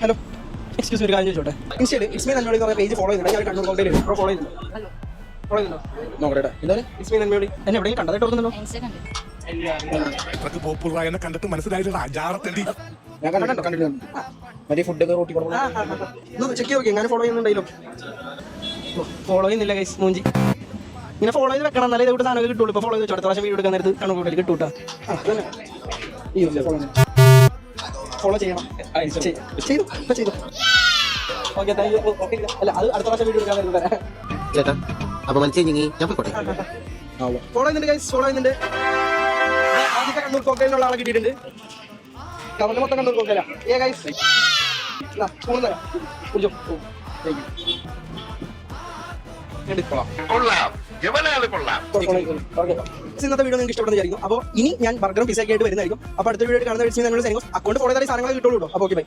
hello excuse ഒരു കാര്യം ചോദിച്ചോട്ടെ ഇൻസ്റ്റയിൽ ഇസ്മി നന്മയോടി കുറേ പേജ് ഫോളോ ചെയ്യുന്നുണ്ട് ഞാൻ കണ്ണൂർ കോട്ടയിൽ ഫോളോ ചെയ്യുന്നുണ്ട് ഫോളോ ചെയ്യുന്നുണ്ടോ നോക്കട്ടെ എന്താണ് ഇസ്മി നന്മയോടി എന്നെ എവിടെയും കണ്ടതായിട്ട് ഓർക്കുന്നുണ്ടോ കണ്ടിട്ട് മനസ്സിലായിട്ടാ ഞാൻ കണ്ടിട്ടുണ്ട് മറ്റേ ഫുഡൊക്കെ റോട്ടി കൊടുക്കണം ചെക്ക് നോക്കി ഞാൻ ഫോളോ ചെയ്യുന്നുണ്ടായാലും ഫോളോ ചെയ്യുന്നില്ല ഗൈസ് മൂഞ്ചി ഇങ്ങനെ ഫോളോ ചെയ്ത് വെക്കണം എന്നാലേ ഇതോട്ട് സാധനം കിട്ടുള്ളൂ ഇപ്പോൾ ഫോളോ ചെയ്ത് അടുത്ത പ്രാവശ്യം വീഡിയോ എടുക്കാൻ നേരത്ത് കണ്ണൂർ കോട്ടയിൽ കിട്ടൂട്ടാ ഫോളോ ചെയ്യണം ചെയ്തു ഇപ്പം ചെയ്തു ഓക്കെ താങ്ക് യു ഓക്കെ അല്ല അത് അടുത്ത പ്രാവശ്യം വീഡിയോ എടുക്കാൻ നേരത്തെ ചേട്ടാ അപ്പൊ മനസ്സിലെങ്കിൽ ഞാൻ പോയിക്കോട്ടെ ഫോളോ ചെയ്യുന്നുണ്ട് ഗൈസ് ഫോളോ ചെയ്യുന്നുണ്ട് ആദ്യത്തെ കണ്ണൂർ കോട്ടയിലുള്ള ആളെ കിട്ടിയിട്ടുണ്ട് കവറിന് മൊത്തം കണ്ണൂർ കോട്ടയില ഏ ഗൈസ് സ്പൂൺ തരാം കുടിച്ചോ ഇന്നത്തെ വീഡിയോ നിങ്ങൾക്ക് ഇഷ്ടപ്പെടുന്ന വിചാരിക്കും അപ്പോൾ ഇനി ഞാൻ ബർഗറും പിസയൊക്കെ ആയിട്ട് വരുന്നതായിരിക്കും അപ്പോൾ അടുത്ത വീഡിയോ കാണുന്ന അക്കൗണ്ട് ഫോളോ ചെയ്താൽ സാധനങ്ങൾ കിട്ടുള്ളൂ അപ്പോൾ ഓക്കെ ബൈ